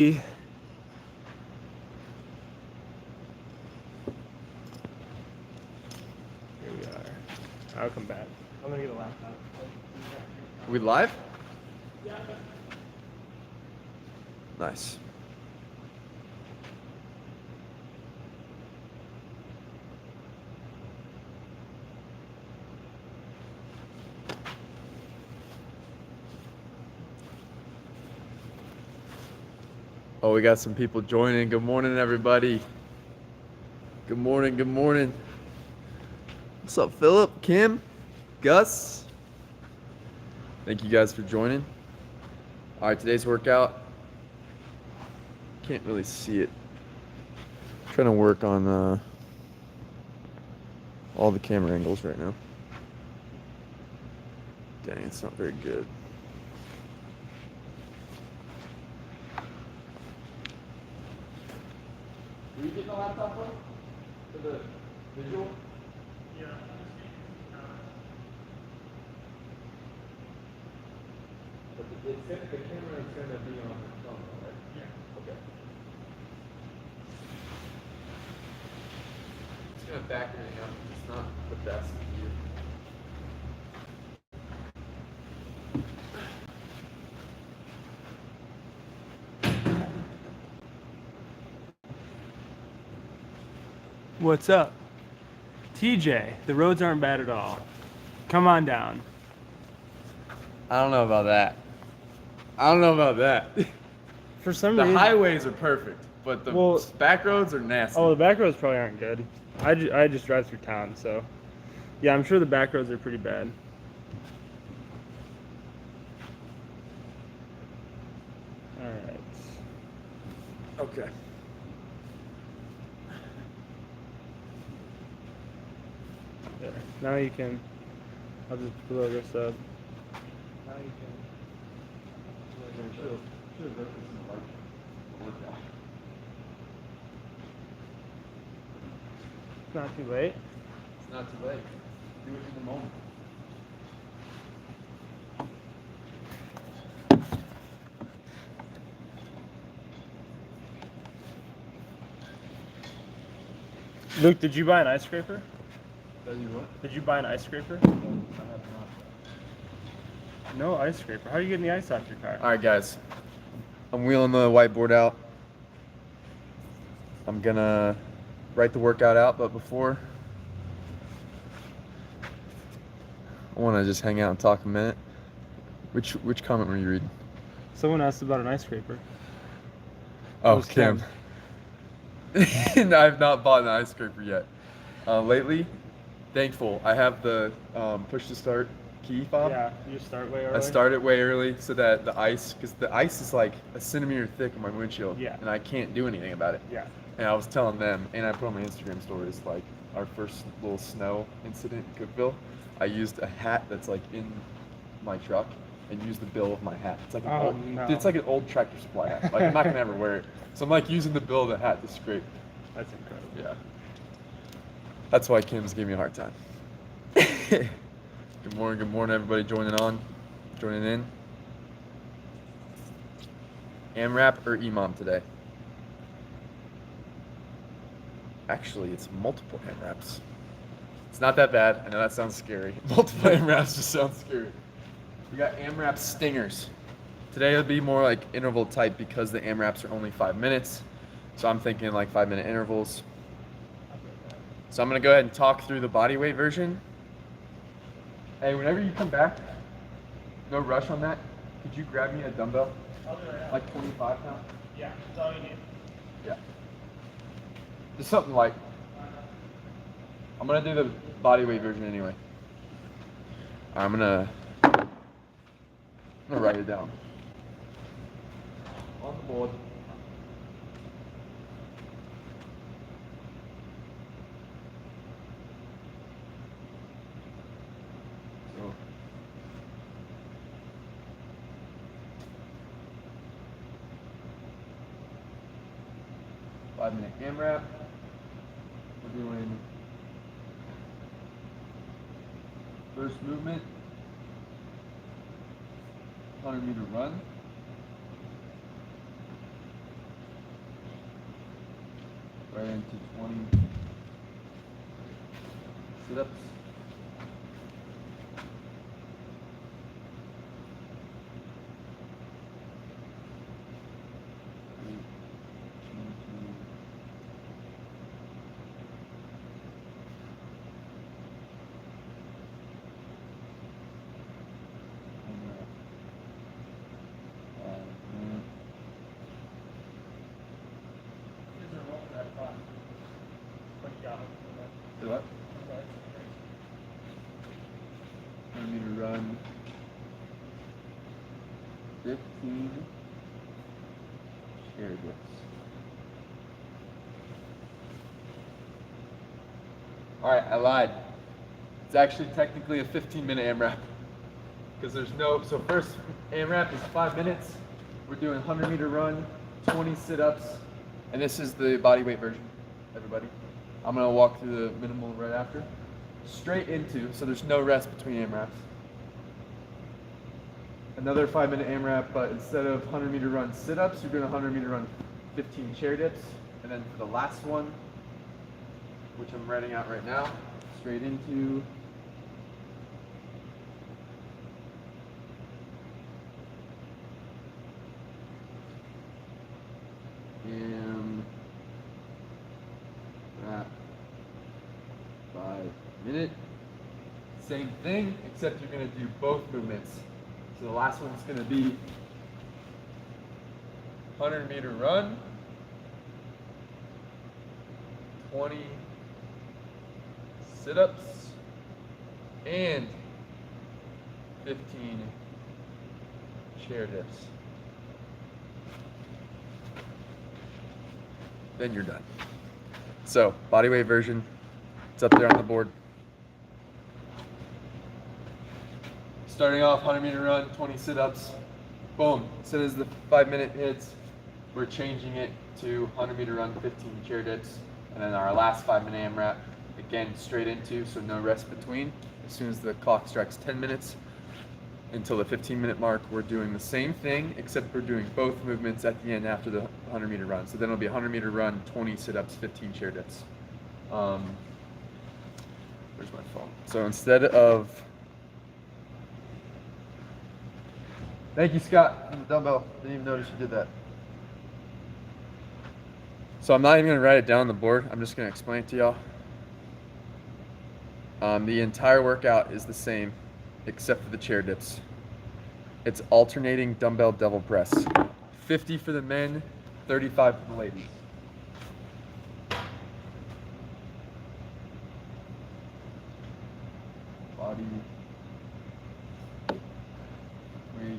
Here we are. I'll come back. I'm gonna get a laptop. Are we live? Nice. Oh, we got some people joining. Good morning, everybody. Good morning, good morning. What's up, Philip, Kim, Gus? Thank you guys for joining. All right, today's workout. Can't really see it. Trying to work on all the camera angles right now. Dang, it's not very good. Were you getting the laptop on? For the visual? Yeah. But the camera is going to be on the phone, right? Yeah. Okay. It's going to back everything up. It's not the best view. What's up? TJ, the roads aren't bad at all. Come on down. I don't know about that. I don't know about that. For some The reason. highways are perfect, but the back roads are nasty. Oh, the back roads probably aren't good. I just drive through town, so. Yeah, I'm sure the back roads are pretty bad. Alright. Okay. There. Now you can. I'll just blow this up. Now you can. It's not too late. It's not too late. Do it in the moment. Luke, did you buy an ice scraper? Does you what? Did you buy an ice scraper? No ice scraper. How are you getting the ice off your car? All right, guys. I'm wheeling the whiteboard out. I'm gonna write the workout out, but before, I want to just hang out and talk a minute. Which comment were you reading? Someone asked about an ice scraper. Oh, was Kim. I've not bought an ice scraper yet. Lately, thankful. I have the push to start key fob. Yeah, you just start way early. I start it way early so that the ice, because the ice is like a centimeter thick on my windshield. Yeah. And I can't do anything about it. Yeah. And I was telling them, and I put on my Instagram stories, like our first little snow incident in Cookville, I used a hat that's like in my truck and used the bill of my hat. It's like it's like an old Tractor Supply hat. Like I'm not gonna ever wear it. So I'm like using the bill of the hat to scrape. That's incredible. Yeah. That's why Kim's giving me a hard time. Good morning, everybody joining in. AMRAP or EMOM today? Actually, it's multiple AMRAPs. It's not that bad. I know that sounds scary. Multiple AMRAPs just sounds scary. We got AMRAP stingers. Today it'll be more like interval type because the AMRAPs are only 5 minutes. So I'm thinking like 5-minute intervals. So I'm gonna go ahead and talk through the body weight version. Hey, whenever you come back, no rush on that. Could you grab me a dumbbell? I'll do it. Like 25 pounds? Yeah, that's all you need. Yeah. Just something light. I'm gonna do the body weight version anyway. I'm gonna write it down. On the board. So 5-minute AMRAP. We're doing first movement, 100-meter run. right into 20 sit-ups. Do what? I need to run 15 chair dips. Alright, I lied. It's actually technically a 15-minute AMRAP. Because there's no, so first AMRAP is 5 minutes. We're doing 100-meter run, 20 sit-ups, and this is the body weight version, everybody. I'm gonna walk through the minimal right after. Straight into, so there's no rest between AMRAPs. Another 5-minute AMRAP, but instead of 100-meter run sit-ups, you're doing 100-meter run 15 chair dips. And then for the last one, which I'm writing out right now, straight into AMRAP 5-minute. Same thing, except you're going to do both movements. So the last one's going to be 100-meter run, 20 sit-ups, and 15 chair dips. Then you're done. So, body weight version, it's up there on the board. Starting off 100-meter run, 20 sit-ups. Boom. As soon as the 5-minute hits, we're changing it to 100-meter run, 15 chair dips. And then our last 5-minute AMRAP, again, straight into, so no rest between. As soon as the clock strikes 10 minutes until the 15-minute mark, we're doing the same thing, except we're doing both movements at the end after the 100-meter run. So then it'll be 100-meter run, 20 sit-ups, 15 chair dips. Where's my phone? So instead of... Thank you, Scott, and the dumbbell. Didn't even notice you did that. So I'm not even gonna write it down on the board. I'm just gonna explain it to y'all. The entire workout is the same, except for the chair dips. It's alternating dumbbell devil press. 50 for the men, 35 for the ladies. Body weight.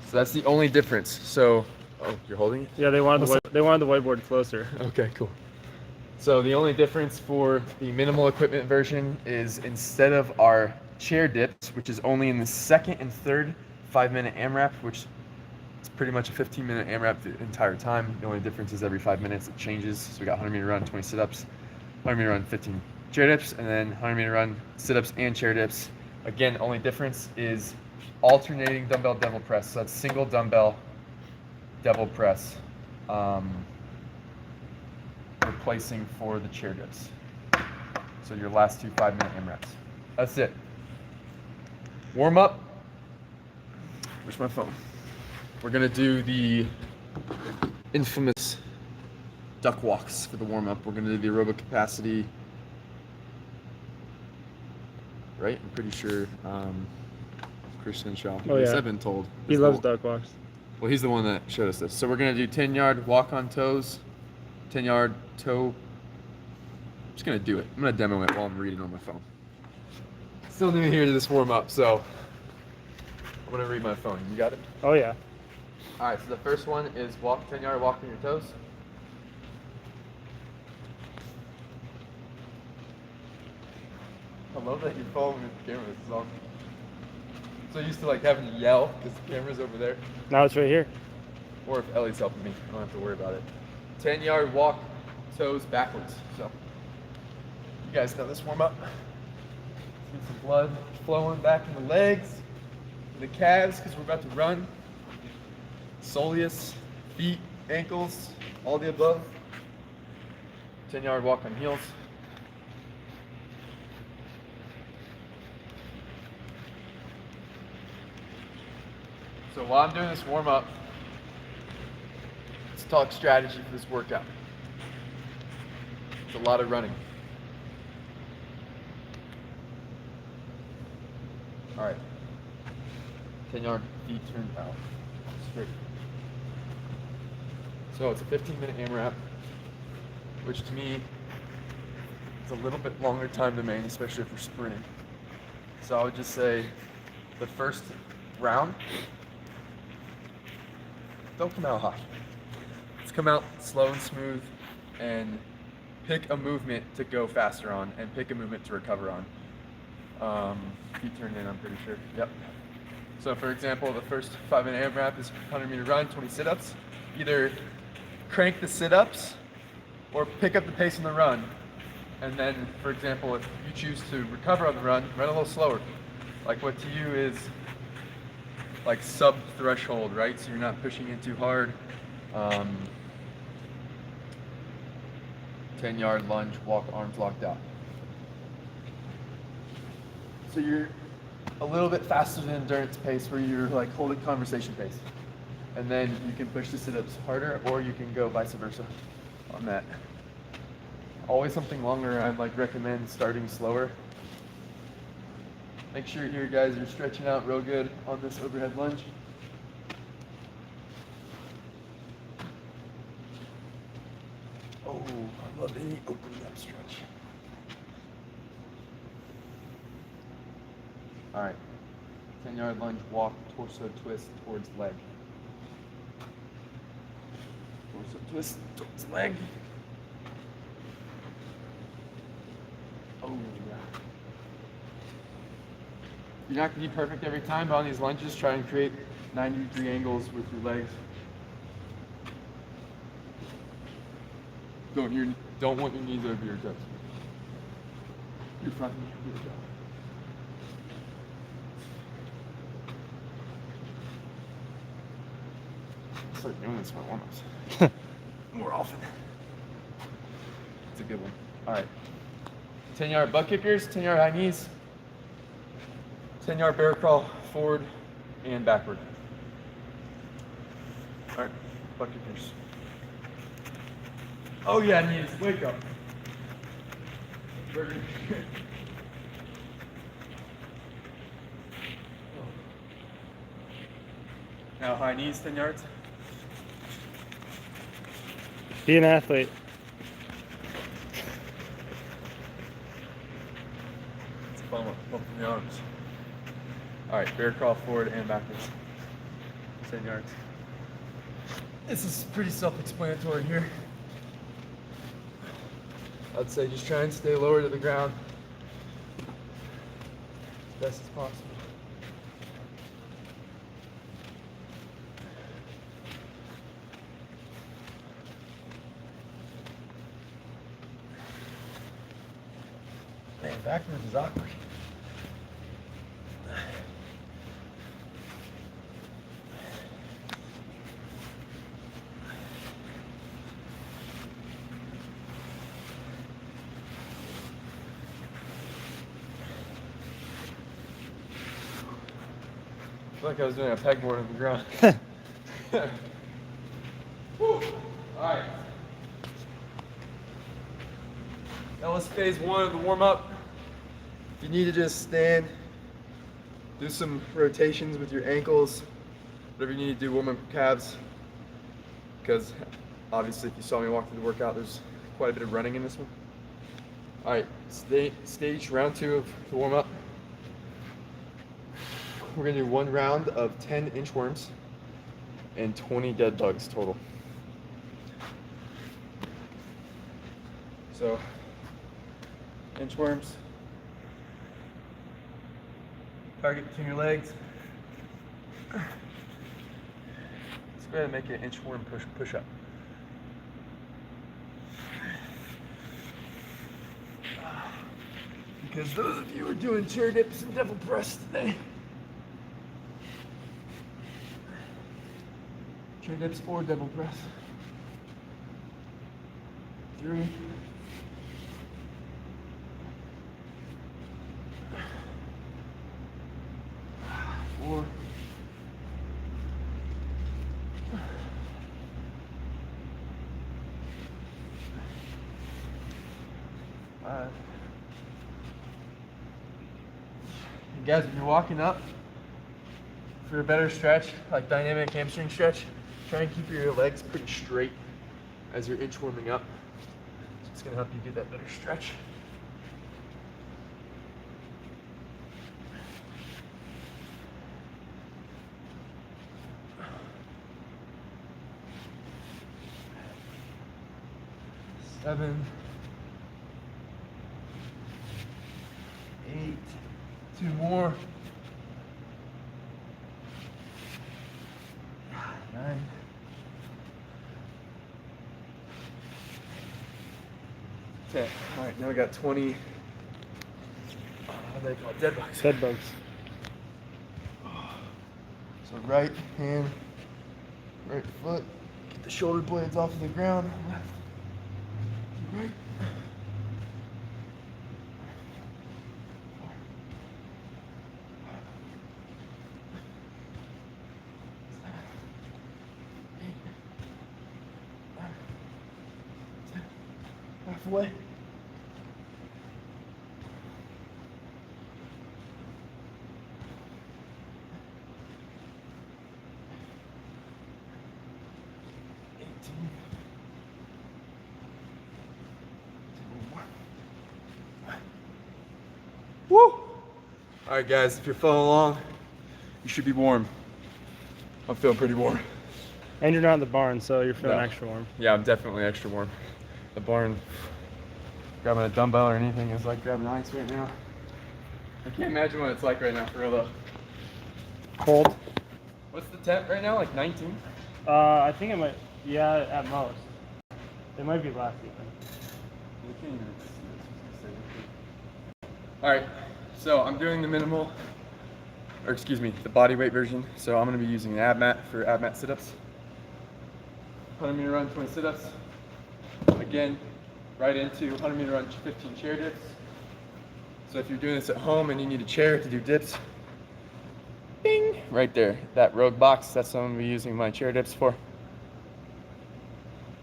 So that's the only difference. So, oh, you're holding it? Yeah, they wanted the whiteboard closer. Okay, cool. So the only difference for the minimal equipment version is instead of our chair dips, which is only in the second and third 5-minute AMRAP, which is pretty much a 15-minute AMRAP the entire time. The only difference is every 5 minutes it changes. So we got 100-meter run, 20 sit-ups, 100-meter run, 15 chair dips, and then 100-meter run, sit-ups, and chair dips. Again, the only difference is alternating dumbbell devil press. So that's single dumbbell devil press, replacing for the chair dips. So your last two 5-minute AMRAPs. That's it. Warm up. Where's my phone? We're gonna do the infamous duck walks for the warm up. We're gonna do the aerobic capacity. Right? I'm pretty sure Christian Shaw. Oh, yeah. I've been told. He loves duck walks. Well, he's the one that showed us this. So we're gonna do 10-yard walk on toes, 10-yard toe. I'm just gonna do it. I'm gonna demo it while I'm reading on my phone. Still new here to this warm up, so I'm gonna read my phone. You got it? Oh yeah. All right. So the first one is walk 10-yard walk on your toes. love that you're following the camera. This is awesome. So used to like having to yell because the camera's over there. Now it's right here. Or if Ellie's helping me, I don't have to worry about it. 10-yard walk, toes backwards. So you guys know this warm up. Get some blood flowing back in the legs, the calves, because we're about to run. Soleus, feet, ankles, all the above. 10-yard walk on heels. So while I'm doing this warm up, let's talk strategy for this workout. It's a lot of running. All right. 10-yard feet turn out straight. So it's a 15-minute AMRAP, which to me is a little bit longer time domain, especially if we're sprinting. So I would just say the first round, don't come out hot. Let's come out slow and smooth and pick a movement to go faster on and pick a movement to recover on. Feet turned in, I'm pretty sure. Yep. So for example, the first 5-minute AMRAP is 100-meter run, 20 sit-ups. Either crank the sit-ups or pick up the pace on the run. And then, for example, if you choose to recover on the run a little slower. Like what to you is like sub-threshold, right? So you're not pushing it too hard. 10-yard lunge, walk arms locked out. So you're a little bit faster than endurance pace where you're like holding conversation pace. And then you can push the sit-ups harder or you can go vice versa on that. Always something longer, I'd like recommend starting slower. Make sure you guys are stretching out real good on this overhead lunge. Oh, I love any opening up stretch. All right, 10-yard lunge, walk, torso twist towards leg. Torso twist towards leg. Oh, yeah. You're not gonna be perfect every time, but on these lunges, try and create 90-degree angles with your legs. Don't want your knees over your toes. Your front knee over your toe. Start doing this for warm-ups more often. It's a good one. All right. 10-yard butt kickers, 10-yard high knees, 10-yard bear crawl, forward and backward. All right, butt kickers. Oh yeah, knees, wake up. Now high knees, 10 yards. Be an athlete. It's a bump in the arms. All right, bear crawl forward and backwards. 10 yards. This is pretty self-explanatory here. I'd say just try and stay lower to the ground as best as possible. Man, backwards is awkward. I feel like I was doing a pegboard on the ground. Woo. All right. That was phase 1 of the warm-up. If you need to just stand, do some rotations with your ankles, whatever you need to do, warm up your calves. Because obviously, if you saw me walk through the workout, there's quite a bit of running in this one. All right, stage round 2 of the warm-up. We're gonna do 1 round of 10 inchworms and 20 dead bugs total. So, inchworms, Target between your legs. Let's go ahead and make an inchworm push up. Because those of you who are doing chair dips and devil press today, chair dips or devil press. 3, 4, 5. And guys, if you're walking up for a better stretch, like dynamic hamstring stretch, try and keep your legs pretty straight as you're inchworming up. It's gonna help you get that better stretch. Seven, 8, 2 more. 9. 10. All right, now we got 20. What do they call it? Dead bugs. Dead bugs. So right hand, right foot. Get the shoulder blades off of the ground. Left, right. 8, 9, 10. Halfway. 18. Woo! All right, guys, if you're following along, you should be warm. I'm feeling pretty warm. And you're not in the barn, so you're feeling No. extra warm. Yeah, I'm definitely extra warm. The barn, grabbing a dumbbell or anything is like grabbing ice right now. I can't imagine what it's like right now, for real though. Cold. What's the temp right now? Like 19? I think it might. Yeah, at most. It might be less even. All right, so I'm doing the minimal, or excuse me, the body weight version. So I'm gonna be using an ab mat for ab mat sit-ups. 100-meter run, 20 sit-ups. Again, right into 100-meter run, 15 chair dips. So if you're doing this at home and you need a chair to do dips, bing, right there, that rogue box, that's what I'm gonna be using my chair dips for.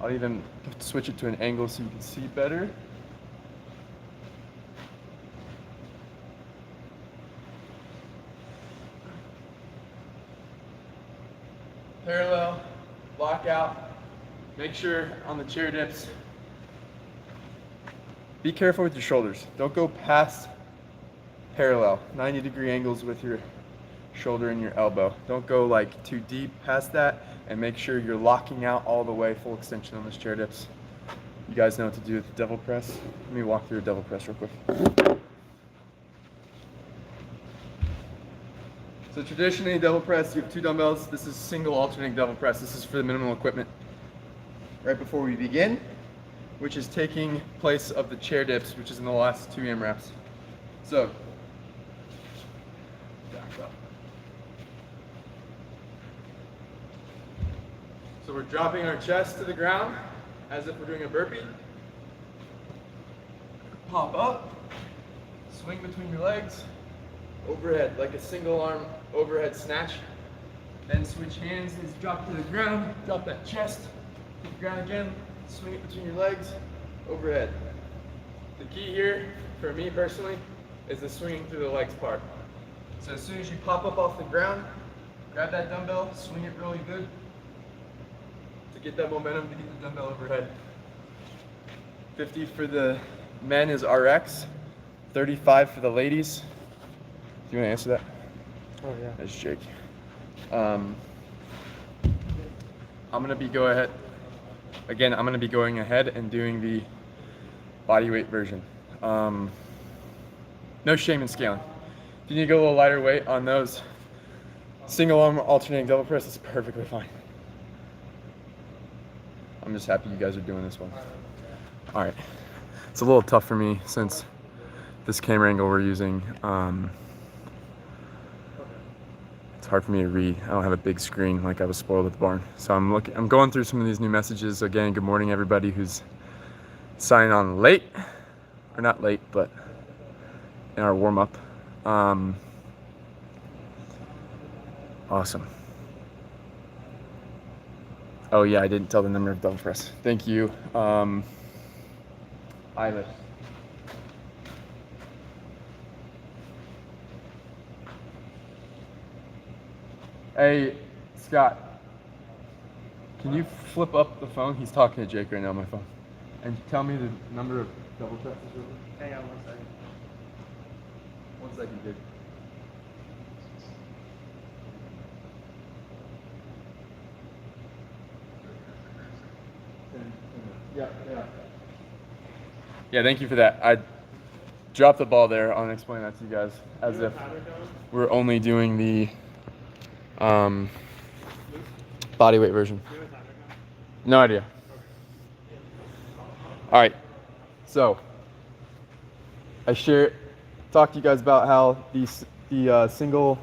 I'll even switch it to an angle so you can see better. Parallel, lock out. Make sure on the chair dips, be careful with your shoulders. Don't go past parallel, 90-degree angles with your shoulder and your elbow. Don't go like too deep past that, and make sure you're locking out all the way, full extension on those chair dips. You guys know what to do with the devil press. Let me walk through a devil press real quick. So traditionally, devil press, you have 2 dumbbells. This is single alternating devil press. This is for the minimal equipment. Right before we begin, which is taking place of the chair dips, which is in the last 2 AMRAPs. So, back up. So we're dropping our chest to the ground as if we're doing a burpee. Pop up, swing between your legs, overhead, like a single arm overhead snatch. Then switch hands as you drop to the ground, drop that chest, hit the ground again, swing it between your legs, overhead. The key here, for me personally, is the swinging through the legs part. So as soon as you pop up off the ground, grab that dumbbell, swing it really good to get that momentum to get the dumbbell overhead. 50 for the men is RX, 35 for the ladies. Do you want to answer that? Oh yeah. That's Jake. I'm gonna be I'm gonna be going ahead and doing the body weight version. No shame in scaling. If you need to go a little lighter weight on those single arm alternating double press, it's perfectly fine. I'm just happy you guys are doing this one. All right, it's a little tough for me since this camera angle we're using, it's hard for me to read. I don't have a big screen like I was spoiled at the barn. So I'm going through some of these new messages. Again, good morning everybody who's signing on late, or not late, but in our warm up. Awesome. Oh yeah, I didn't tell the number of double press. Thank you, Eilish. Hey, Scott, can you flip up the phone? He's talking to Jake right now on my phone. And tell me the number of double presses. Hang on 1 second. 1 second, dude. Yeah, thank you for that. I dropped the ball there on explaining that to you guys as if we're only doing the body weight version. No idea. All right, so I talked to you guys about how the single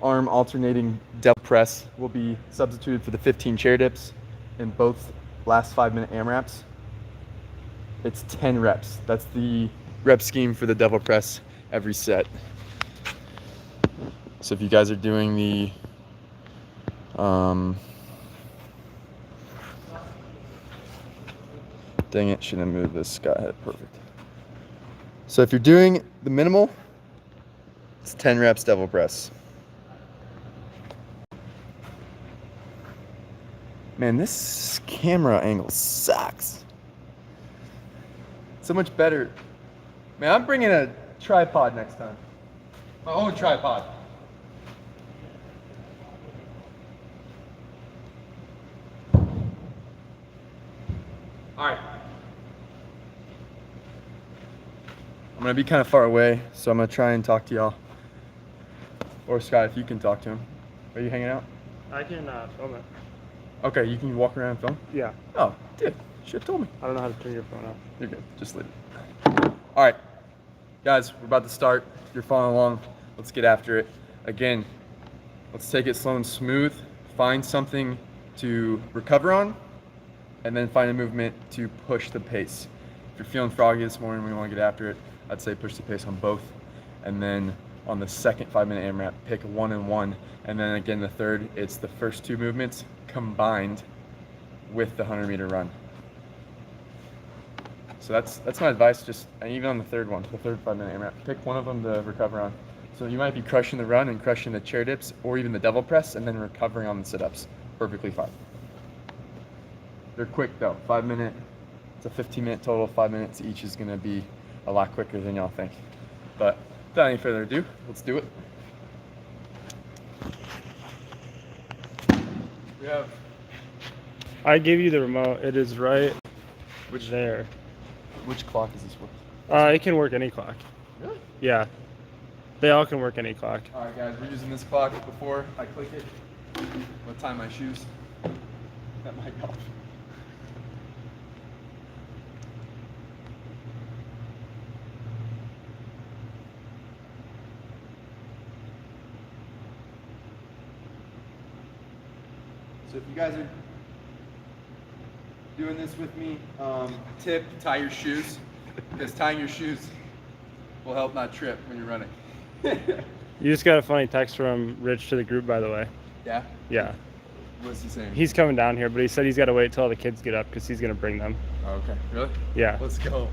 arm alternating double press will be substituted for the 15 chair dips in both last 5-minute AMRAPs. It's 10 reps. That's the rep scheme for the double press every set. So if you guys are doing the dang it, shouldn't have moved this. Scott had it perfect. So if you're doing the minimal, it's 10 reps double press. Man, this camera angle sucks. So much better. Man, I'm bringing a tripod next time. My own tripod. All right. I'm gonna be kind of far away, so I'm gonna try and talk to y'all. Or Scott, if you can talk to him. Are you hanging out? I can film it. Okay, you can walk around and film? Yeah. Oh, dude, should have told me. I don't know how to turn your phone off. You're good, just leave it. All right, guys, we're about to start. If you're following along, let's get after it. Again, let's take it slow and smooth. Find something to recover on, and then find a movement to push the pace. If you're feeling froggy this morning, we want to get after it, I'd say push the pace on both. And then on the second 5-minute AMRAP, pick 1 and 1. And then again, the third, it's the first 2 movements combined with the 100-meter run. So that's my advice, and even on the third one, the third 5-minute AMRAP, pick one of them to recover on. So you might be crushing the run and crushing the chair dips or even the double press and then recovering on the sit-ups. Perfectly fine. They're quick though, 5-minute, it's a 15-minute total, 5 minutes each is gonna be a lot quicker than y'all think. But without any further ado, let's do it. We have. I gave you the remote. It is right there. Which clock is this with? It can work any clock. Really? Yeah. They all can work any clock. All right, guys, we're using this clock. Before I click it, I'll tie my shoes. That might help. So if you guys are doing this with me, tip, tie your shoes, because tying your shoes will help not trip when you're running. You just got a funny text from Rich to the group, by the way. Yeah? Yeah. What's he saying? He's coming down here, but he said he's got to wait till the kids get up because he's going to bring them. Oh, okay. Really? Yeah. Let's go.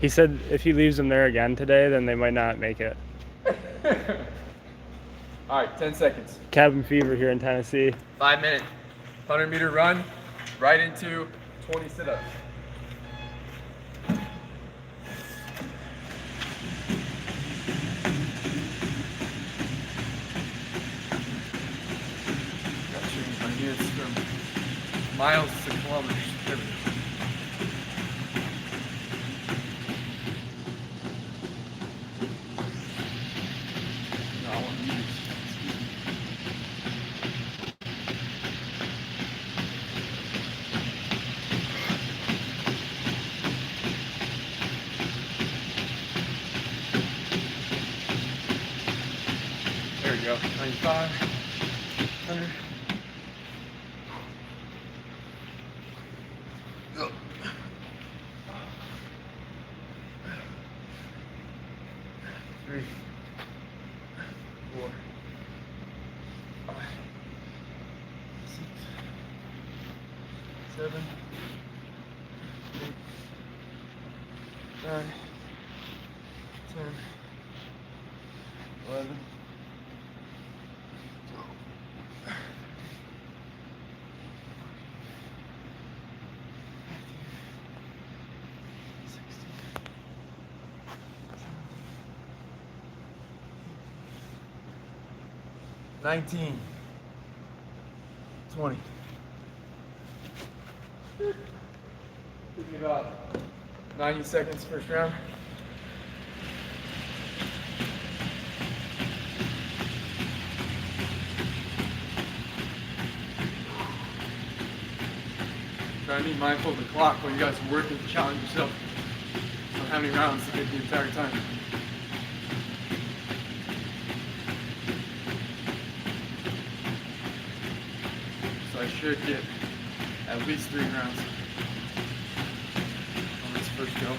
He said if he leaves them there again today, then they might not make it. All right, 10 seconds. Cabin fever here in Tennessee. 5-minute, 100-meter run, right into 20 sit-ups. From miles to kilometers. we go. 95, 100. Go. 3, 4, 5, 6, 7, 8, 9, 10, 11, 12, 16, 19, 20. Give me about 90 seconds first round. Try to be mindful of the clock while you guys are working to challenge yourself on how many rounds to get the entire time. So I should get at least 3 rounds on this first go.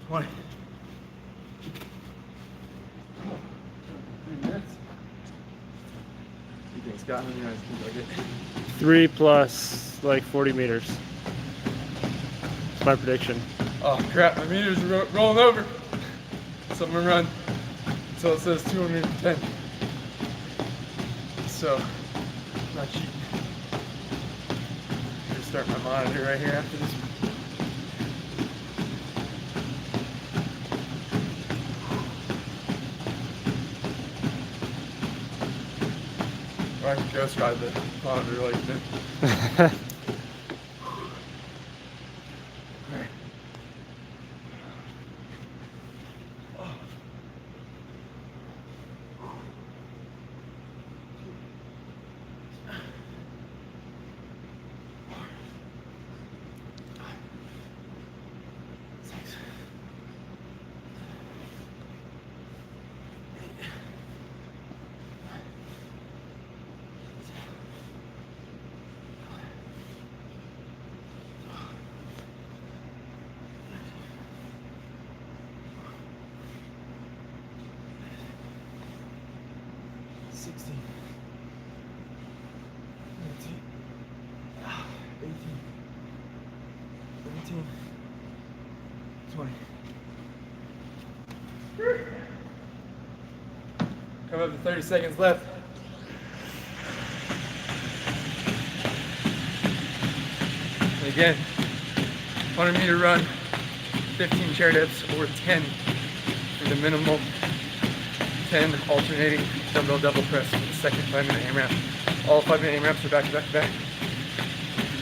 What? 3 minutes? You think Scott, how many guys can I get? 3 plus like 40 meters. That's my prediction. Oh crap, my meter's rolling over. So I'm gonna run until it says 210. So, I'm not cheating. I'm gonna start my monitor right here after this one. Or I can ghost ride the monitor like this. Come up to 30 seconds left. And again, 100-meter run, 15 chair dips, or 10 for the minimal, 10 alternating dumbbell double press for the second 5-minute AMRAP. All 5-minute AMRAPs are back to back to back.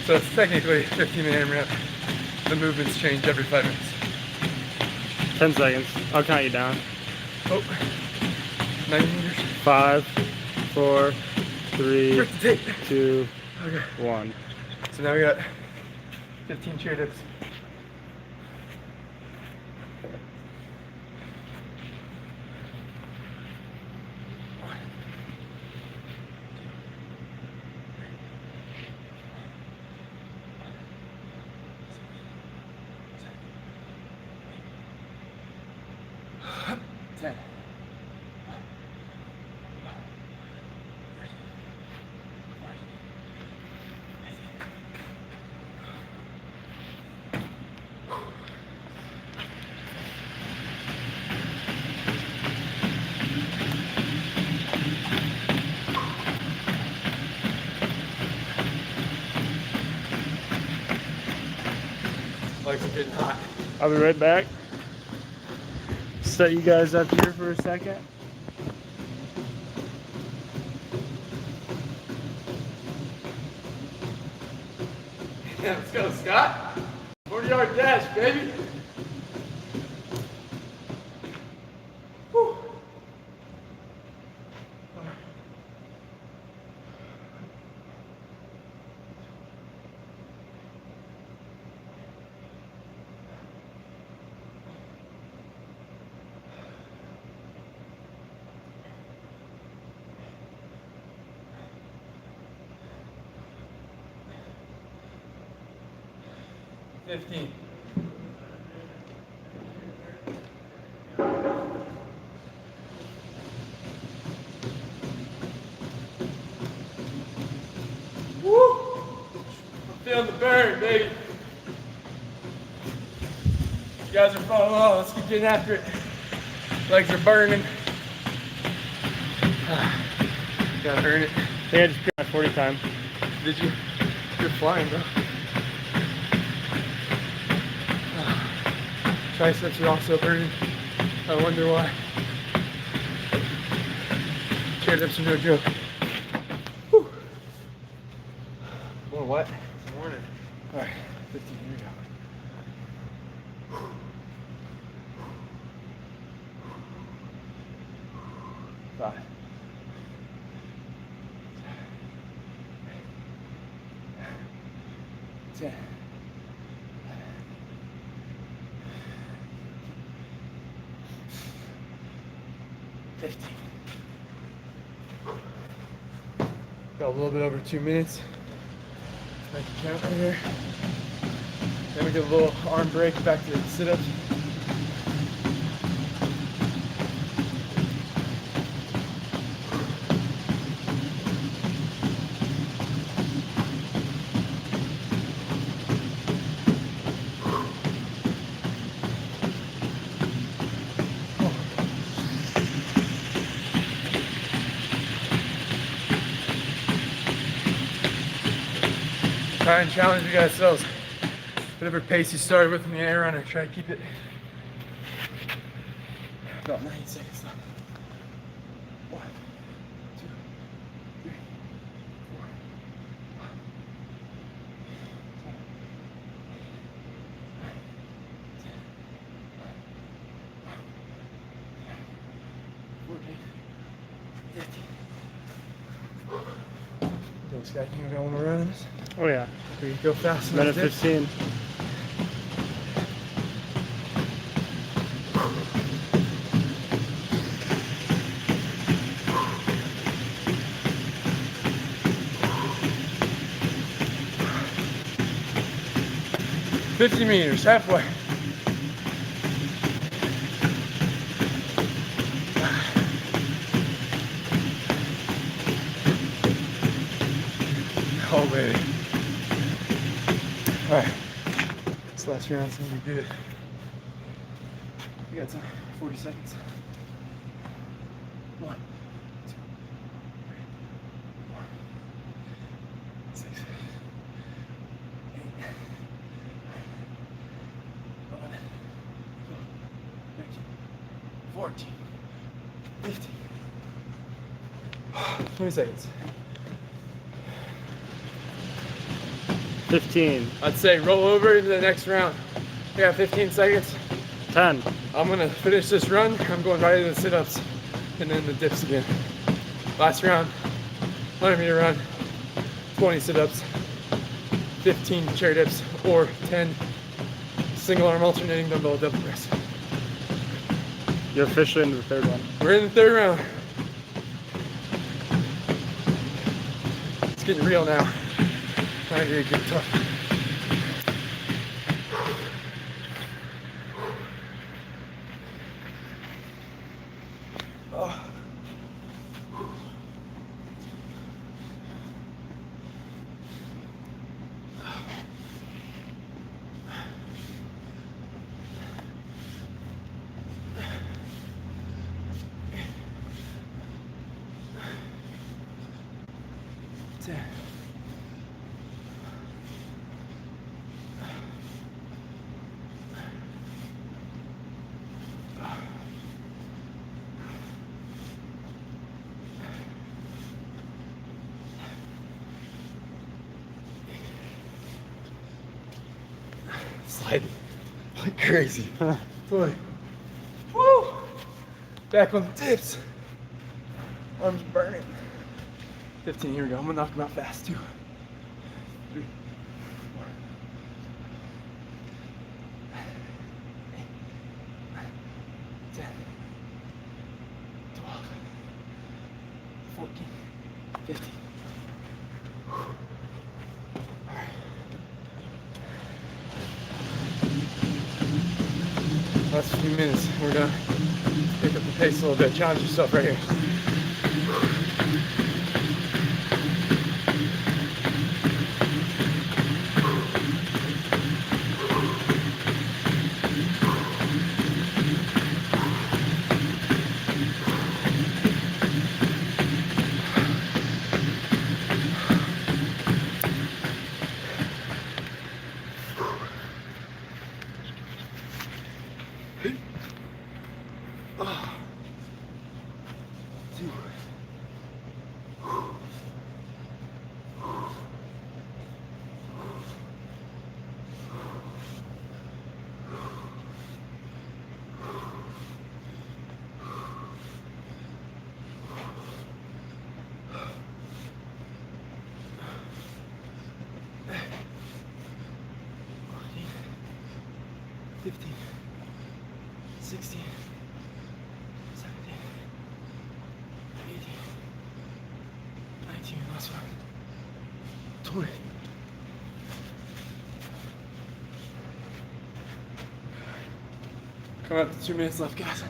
So it's technically 15-minute AMRAP. The movements change every 5 minutes. 10 seconds. I'll count you down. Oh, 90 meters. 5, 4, 3, Break the tape. 2, Okay. 1. So now we got 15 chair dips. Legs are getting hot. I'll be right back. Set you guys up here for a second. Yeah, let's go, Scott. 40-yard dash, baby. Whew. $15. Woo! I'm feeling the burn, baby. You guys are falling off. Let's keep getting after it. Legs are burning. Gotta earn it. Yeah, I just got my 40 time. Did you? You're flying, bro. Triceps are also burning. I wonder why. Chair dips are no joke. Whew. More what? Morning. Alright, 15, here we go. 5. 10. 15. Got a little bit over 2 minutes. I can count right here. Then we get a little arm break back to sit-ups. Try and challenge you guys selves. Whatever pace you started with in the air runner, try to keep it about 90 seconds left. 1, 2, 3, 4, 5, 10, 14, 15. Thanks, guys. You got one more run on this? Oh yeah. Here you go fast. Minute 15. $50 meters, halfway. Oh, baby. All right, this last round's gonna be good. We got time, 40 seconds. 1, 2, 3, 4, 6, 8, 11, 12, 13, 14, 15. 20 seconds. 15. I'd say roll over into the next round. I got 15 seconds. 10. I'm gonna finish this run. I'm going right into the sit-ups and then the dips again. Last round, 100 meter run, 20 sit-ups, 15 chair dips, or 10 single arm alternating dumbbell double press. You're officially into the third one. We're in the third round. It's getting real now. Trying to get tough. Oh. sliding like crazy. 20. Woo! Back on the dips. Arms burning. 15, here we go. I'm gonna knock them out fast. 2, 3, 4, 8, 9, 10, 12, 14, 15. Last few minutes, we're gonna pick up the pace a little bit. Challenge yourself right here. $15, $16, $17, $18, $19, last one, $20. Come up to 2 minutes left, guys.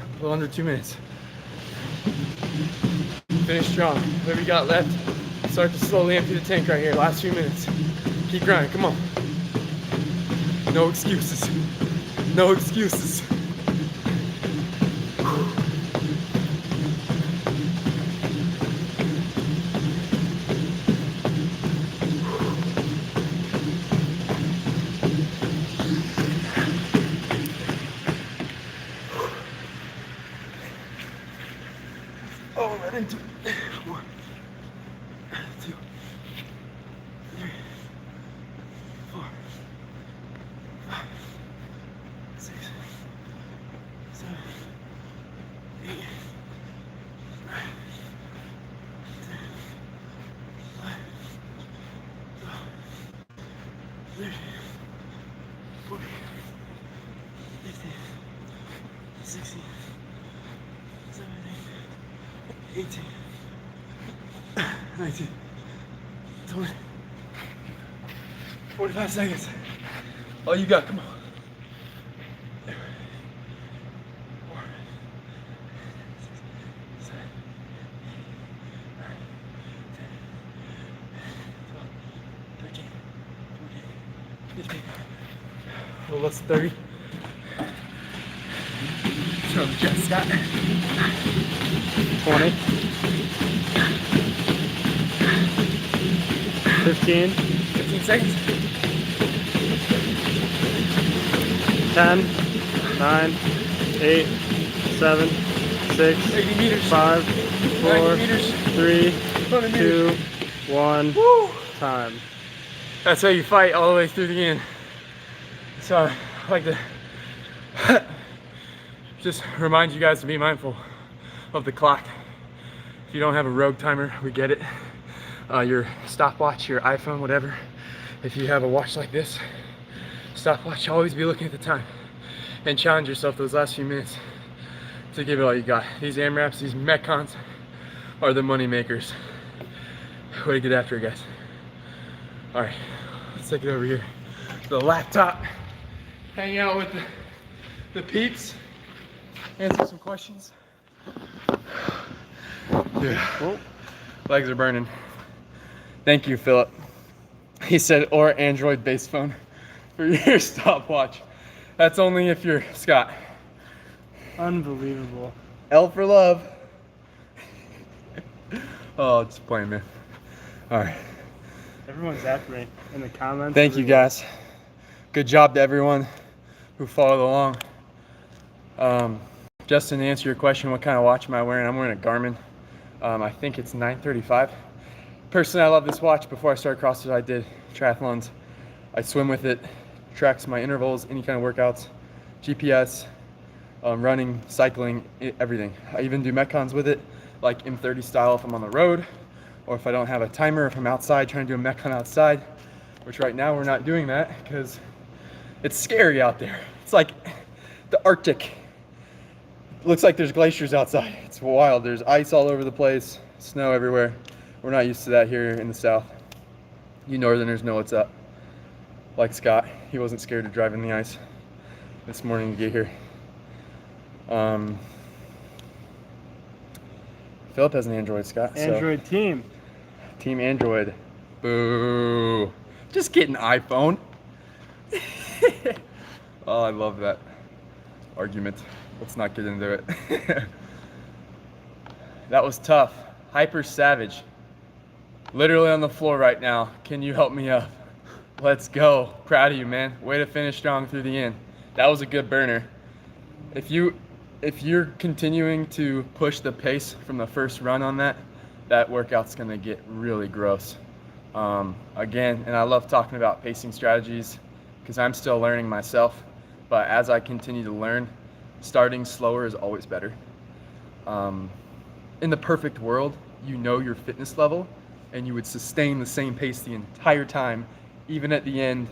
A little under 2 minutes. Finish strong. Whatever you got left, start to slowly empty the tank right here. Last few minutes. Keep grinding. Come on. No excuses. No excuses. Oh, right into it. 1, 2, 3, 4, 5, 6, 7, 8, 9, 10, 11, 12, 13, 14, 15, 16, 17, 18, 19, 20, 45 seconds. All you got, come on. 4, 6, 7, 8, 9, 10, 12, 13, 14, 15. A little less than 30. Show the jet, Scott. 20, 15, 15 seconds. 10, 9, 8, 7, 6, 80 meters. 5, 4, 90 meters. 3, 100 2, meters. 1, Woo! time. That's how you fight all the way through the end. So I like to just remind you guys to be mindful of the clock. If you don't have a Rogue timer, we get it. Your stopwatch, your iPhone, whatever. If you have a watch like this, stopwatch, always be looking at the time and challenge yourself those last few minutes to give it all you got. These AMRAPs, these Metcons are the money makers. Way to get after it, guys. All right, let's take it over here to the laptop, hang out with the peeps, answer some questions. Dude, legs are burning. Thank you, Philip. He said, or Android based phone for your stopwatch. That's only if you're Scott. Unbelievable. L for love. Oh, just playing, man. All right. Everyone's after me in the comments. Thank you guys. Good job to everyone who followed along. Justin, to answer your question, what kind of watch am I wearing? I'm wearing a Garmin. I think it's 935. Personally, I love this watch. Before I started CrossFit, I did triathlons. I swim with it, tracks my intervals, any kind of workouts, GPS, running, cycling, everything. I even do Metcons with it, like M30 style if I'm on the road, or if I don't have a timer, if I'm outside trying to do a Metcon outside, which right now we're not doing that because it's scary out there. It's like the Arctic. Looks like there's glaciers outside. It's wild. There's ice all over the place, snow everywhere. We're not used to that here in the South. You Northerners know what's up. Like Scott, he wasn't scared to drive in the ice this morning to get here. Philip has an Android, Scott. Android team. Team Android. Boo. Just get an iPhone. Oh, I love that argument. Let's not get into it. That was tough. Hyper Savage. Literally on the floor right now. Can you help me up? Let's go. Proud of you, man. Way to finish strong through the end. That was a good burner. If you're continuing to push the pace from the first run on that workout's gonna get really gross. Again, and I love talking about pacing strategies because I'm still learning myself, but as I continue to learn, starting slower is always better. In the perfect world, you know your fitness level and you would sustain the same pace the entire time, even at the end,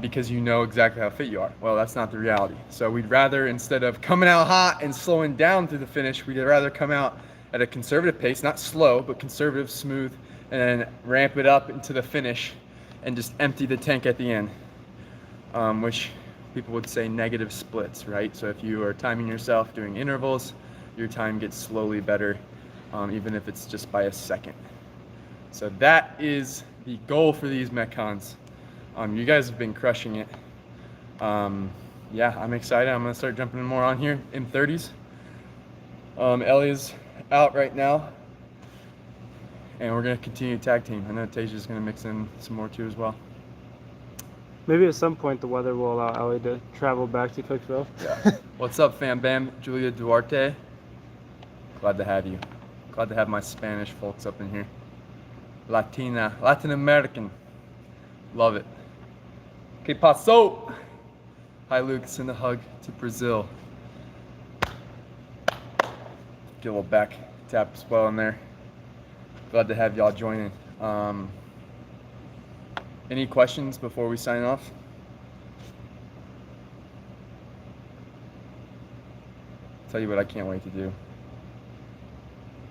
because you know exactly how fit you are. Well, that's not the reality. So we'd rather, instead of coming out hot and slowing down through the finish, we'd rather come out at a conservative pace, not slow, but conservative, smooth, and then ramp it up into the finish and just empty the tank at the end, which people would say negative splits, right? So if you are timing yourself doing intervals, your time gets slowly better, even if it's just by a second. So that is the goal for these Metcons. You guys have been crushing it. Yeah, I'm excited. I'm gonna start jumping in more on here in 30s. Ellie's out right now, and we're gonna continue tag team. I know Taja's gonna mix in some more too as well. Maybe at some point the weather will allow Ellie to travel back to Cookville. Yeah. What's up, fam bam? Julia Duarte. Glad to have you. Glad to have my Spanish folks up in here. Latin American. Love it. Que paso? Hi, Luke. Send a hug to Brazil. Get a little back tap as well in there. Glad to have y'all joining. Any questions before we sign off? Tell you what I can't wait to do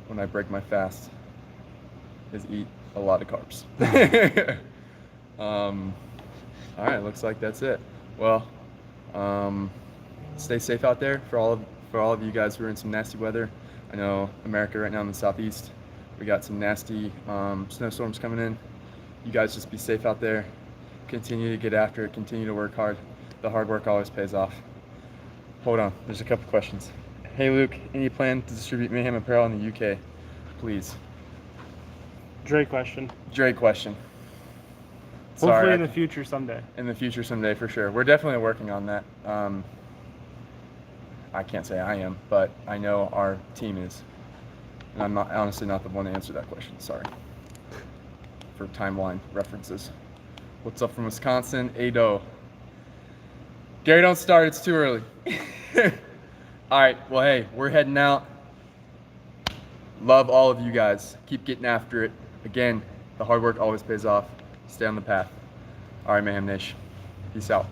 when I break my fast is eat a lot of carbs. All right, looks like that's it. Well, stay safe out there for all of you guys who are in some nasty weather. I know America right now in the southeast, we got some nasty snowstorms coming in. You guys just be safe out there. Continue to get after it. Continue to work hard. The hard work always pays off. Hold on, there's a couple questions. Hey Luke, any plan to distribute Mayhem apparel in the UK? Please. Dre question. Dre question. Hopefully Sorry, in the future someday. in the future someday for sure. We're definitely working on that. I can't say I am, but I know our team is. And I'm not honestly not the one to answer that question. Sorry. For timeline references. What's up from Wisconsin? Ado. Gary, don't start. It's too early. All right. Well, hey, we're heading out. Love all of you guys. Keep getting after it. Again, the hard work always pays off. Stay on the path. All right, Mayhem Nation. Peace out.